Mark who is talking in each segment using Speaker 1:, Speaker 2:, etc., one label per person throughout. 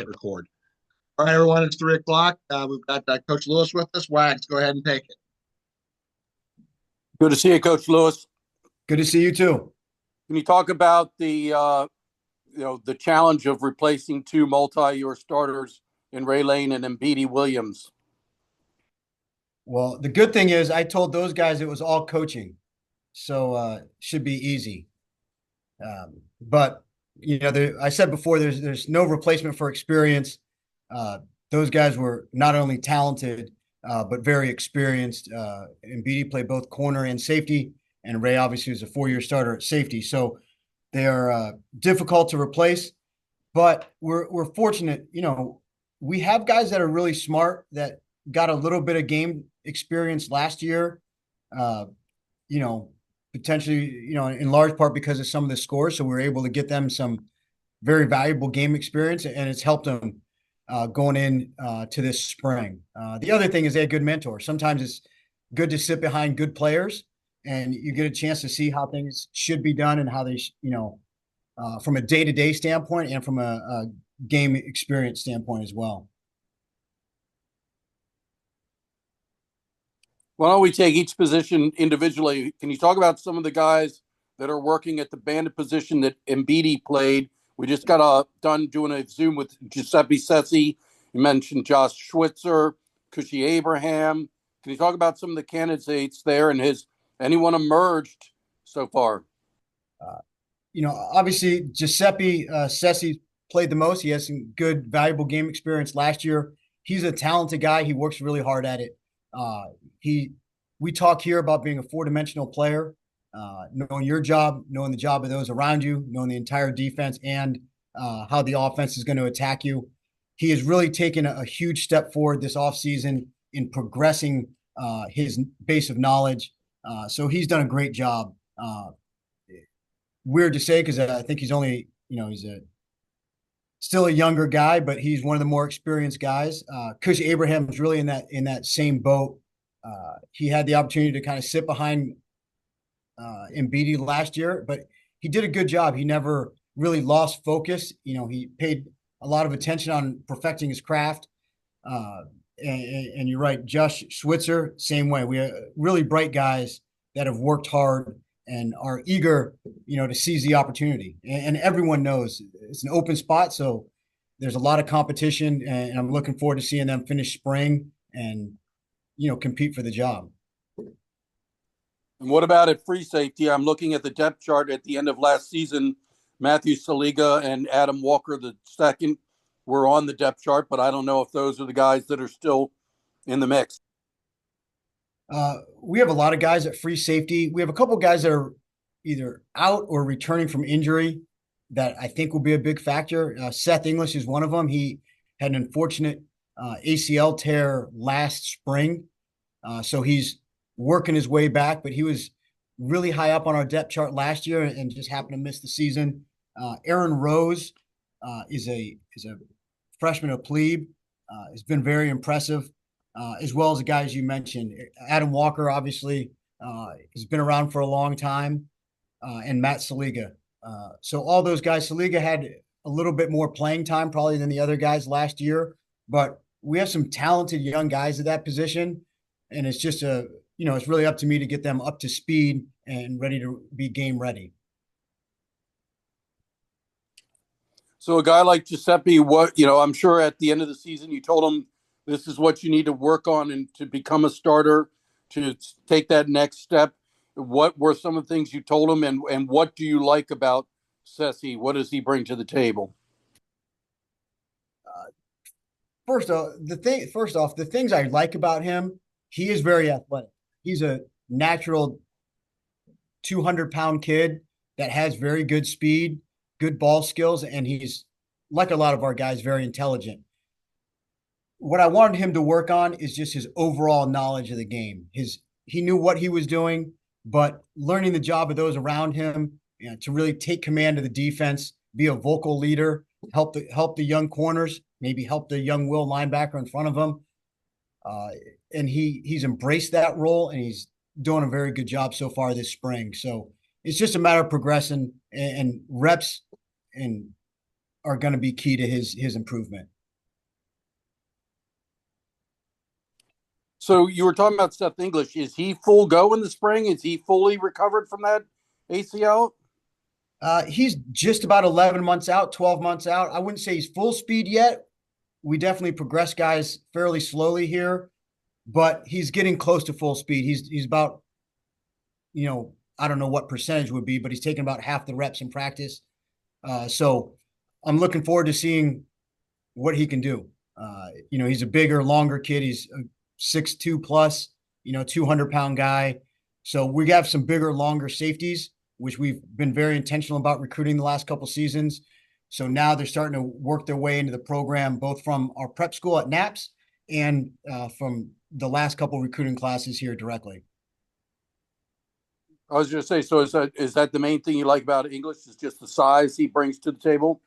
Speaker 1: hit record. All right, everyone, it's 3 o'clock. We've got Coach Lewis with us. Wags, go ahead and take it.
Speaker 2: Good to see you, Coach Lewis.
Speaker 3: Good to see you too.
Speaker 2: Can you talk about the challenge of replacing two multi-year starters in Ray Lane and Embiid Williams?
Speaker 3: Well, the good thing is I told those guys it was all coaching, so should be easy. But I said before, there's no replacement for experience. Those guys were not only talented, but very experienced. Embiid played both corner and safety, and Ray obviously was a 4-year starter at safety. So they are difficult to replace, but we're fortunate. We have guys that are really smart that got a little bit of game experience last year. Potentially, in large part because of some of the scores. So we were able to get them some very valuable game experience, and it's helped them going in to this spring. The other thing is they had good mentors. Sometimes it's good to sit behind good players, and you get a chance to see how things should be done and how they, from a day-to-day standpoint and from a game experience standpoint as well.
Speaker 2: Why don't we take each position individually? Can you talk about some of the guys that are working at the bandit position that Embiid played? We just got done doing a Zoom with Giuseppe Cessi. You mentioned Josh Schwitzer, Cushy Abraham. Can you talk about some of the candidates there and has anyone emerged so far?
Speaker 3: Obviously Giuseppe Cessi played the most. He has some good, valuable game experience last year. He's a talented guy. He works really hard at it. We talk here about being a 4-dimensional player, knowing your job, knowing the job of those around you, knowing the entire defense and how the offense is going to attack you. He has really taken a huge step forward this offseason in progressing his base of knowledge. So he's done a great job. Weird to say because I think he's only, he's still a younger guy, but he's one of the more experienced guys. Cush Abraham is really in that same boat. He had the opportunity to kind of sit behind Embiid last year, but he did a good job. He never really lost focus. He paid a lot of attention on perfecting his craft. And you're right, Josh Schwitzer, same way. We are really bright guys that have worked hard and are eager, to seize the opportunity. And everyone knows it's an open spot, so there's a lot of competition, and I'm looking forward to seeing them finish spring and, compete for the job.
Speaker 2: And what about at free safety? I'm looking at the depth chart at the end of last season. Matthew Saliga and Adam Walker, the second, were on the depth chart, but I don't know if those are the guys that are still in the mix.
Speaker 3: We have a lot of guys at free safety. We have a couple of guys that are either out or returning from injury that I think will be a big factor. Seth English is one of them. He had an unfortunate ACL tear last spring. So he's working his way back, but he was really high up on our depth chart last year and just happened to miss the season. Aaron Rose is a freshman of plebe. Has been very impressive. As well as the guys you mentioned. Adam Walker, obviously, has been around for a long time, and Matt Saliga. So all those guys, Saliga had a little bit more playing time probably than the other guys last year, but we have some talented young guys at that position, and it's just it's really up to me to get them up to speed and ready to be game ready.
Speaker 2: So a guy like Giuseppe, I'm sure at the end of the season you told him this is what you need to work on and to become a starter, to take that next step. What were some of the things you told him, and what do you like about Cessi? What does he bring to the table?
Speaker 3: First off, the things I like about him, he is very athletic. He's a natural 200-pound kid that has very good speed, good ball skills, and he's, like a lot of our guys, very intelligent. What I wanted him to work on is just his overall knowledge of the game. He knew what he was doing, but learning the job of those around him, to really take command of the defense, be a vocal leader, help the young corners, maybe help the young will linebacker in front of him. And he's embraced that role, and he's doing a very good job so far this spring. So it's just a matter of progressing and reps and are going to be key to his improvement.
Speaker 2: So you were talking about Seth English. Is he full go in the spring? Is he fully recovered from that ACL?
Speaker 3: He's just about 11 months out, 12 months out. I wouldn't say he's full speed yet. We definitely progress guys fairly slowly here, but he's getting close to full speed. He's about, I don't know what percentage would be, but he's taking about half the reps in practice. So I'm looking forward to seeing what he can do. He's a bigger, longer kid. He's a 6'2" plus, 200-pound guy. So we have some bigger, longer safeties, which we've been very intentional about recruiting the last couple seasons. So now they're starting to work their way into the program, both from our prep school at NAPS and from the last couple recruiting classes here directly.
Speaker 2: I was going to say, so is that the main thing you like about English? Is just the size he brings to the table?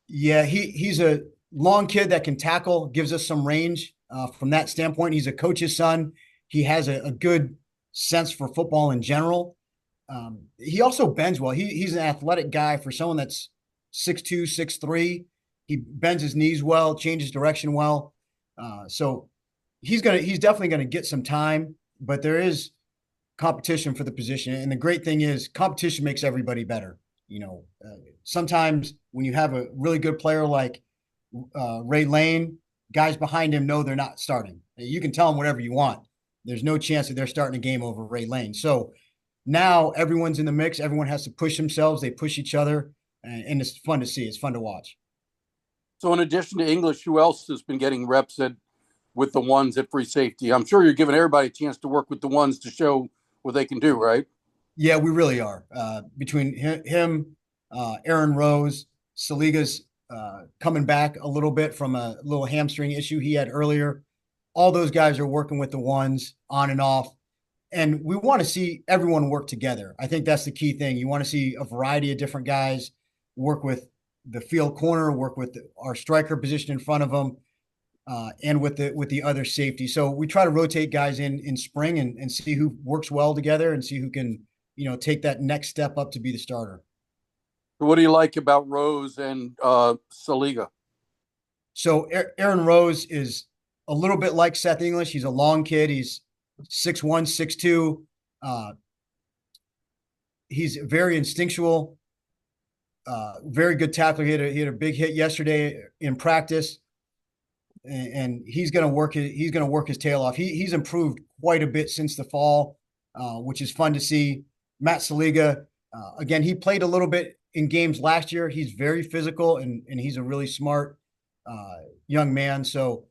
Speaker 3: Yeah, he's a long kid that can tackle, gives us some range. From that standpoint, he's a coach's son. He has a good sense for football in general. He also bends well. He's an athletic guy for someone that's 6'2", 6'3". He bends his knees well, changes direction well. So he's definitely gonna get some time, but there is competition for the position. And the great thing is competition makes everybody better. Sometimes when you have a really good player like Ray Lane, guys behind him know they're not starting. You can tell them whatever you want. There's no chance that they're starting a game over Ray Lane. So now everyone's in the mix. Everyone has to push themselves. They push each other, and it's fun to see. It's fun to watch.
Speaker 2: So in addition to English, who else has been getting reps with the ones at free safety? I'm sure you're giving everybody a chance to work with the ones to show what they can do, right?
Speaker 3: Yeah, we really are. Between him, Aaron Rose, Saliga's coming back a little bit from a little hamstring issue he had earlier. All those guys are working with the ones on and off. And we want to see everyone work together. I think that's the key thing. You want to see a variety of different guys work with the field corner, work with our striker position in front of them, and with the other safety. So we try to rotate guys in spring and see who works well together and see who can take that next step up to be the starter.
Speaker 2: What do you like about Rose and Saliga?
Speaker 3: So Aaron Rose is a little bit like Seth English. He's a long kid. He's 6'1", 6'2". He's very instinctual, very good tackler. He had a big hit yesterday in practice, and he's going to work his tail off. He's improved quite a bit since the fall, which is fun to see. Matt Saliga, again, he played a little bit in games last year. He's very physical and he's a really smart young man. So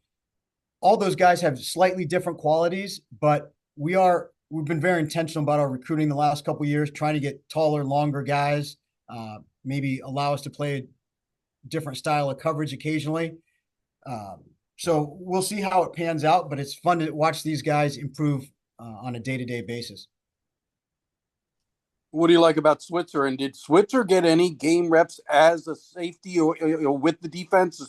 Speaker 3: all those guys have slightly different qualities, but we've been very intentional about our recruiting the last couple of years, trying to get taller, longer guys, maybe allow us to play a different style of coverage occasionally. So we'll see how it pans out, but it's fun to watch these guys improve on a day-to-day basis.
Speaker 2: What do you like about Switzer? And did Switzer get any game reps as a safety or with the defense?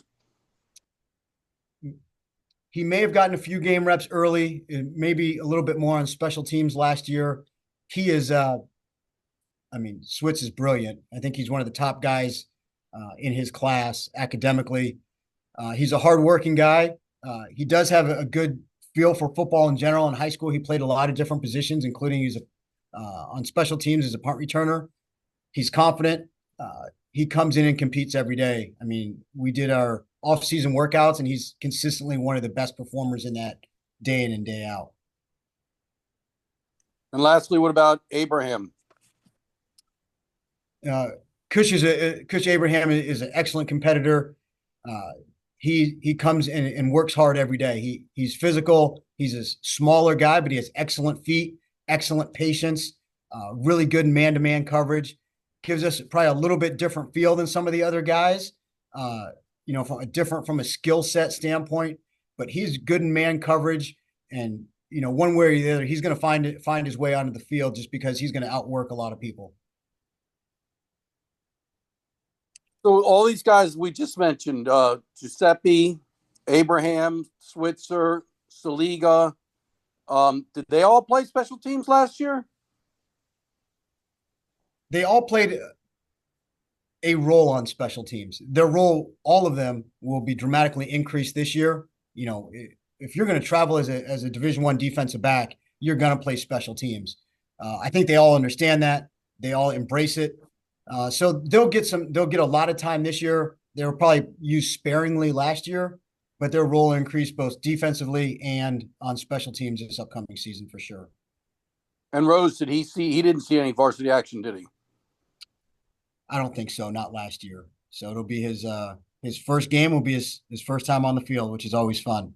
Speaker 3: He may have gotten a few game reps early, and maybe a little bit more on special teams last year. He is, Switz is brilliant. I think he's one of the top guys in his class academically. He's a hardworking guy. He does have a good feel for football in general. In high school, he played a lot of different positions, including he's on special teams as a punt returner. He's confident. He comes in and competes every day. We did our off-season workouts, and he's consistently one of the best performers in that day in and day out.
Speaker 2: And lastly, what about Abraham?
Speaker 3: Cush Abraham is an excellent competitor. He comes in and works hard every day. He's physical. He's a smaller guy, but he has excellent feet, excellent patience, really good man-to-man coverage. Gives us probably a little bit different feel than some of the other guys, from a skill set standpoint. But he's good in man coverage, and one way or the other, he's going to find his way onto the field just because he's going to outwork a lot of people.
Speaker 2: So all these guys we just mentioned, Giuseppe, Abraham, Switzer, Saliga, did they all play special teams last year?
Speaker 3: They all played a role on special teams. Their role, all of them, will be dramatically increased this year. You know, if you're going to travel as a Division I defensive back, you're going to play special teams. I think they all understand that. They all embrace it. So they'll get a lot of time this year. They were probably used sparingly last year, but their role will increase both defensively and on special teams this upcoming season for sure.
Speaker 2: And Rose, he didn't see any varsity action, did he?
Speaker 3: I don't think so, not last year. So it'll be his first game will be his first time on the field, which is always fun.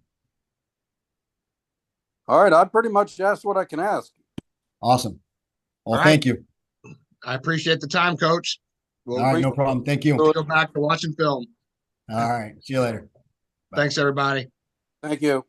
Speaker 2: All right, I pretty much asked what I can ask.
Speaker 3: Awesome. Well,
Speaker 1: All
Speaker 3: thank
Speaker 1: right.
Speaker 3: you.
Speaker 1: I appreciate the time, Coach.
Speaker 3: All right, no problem. Thank you.
Speaker 1: We'll go back to watching film.
Speaker 3: All right. See you later. Bye.
Speaker 1: Thanks, everybody.
Speaker 2: Thank you.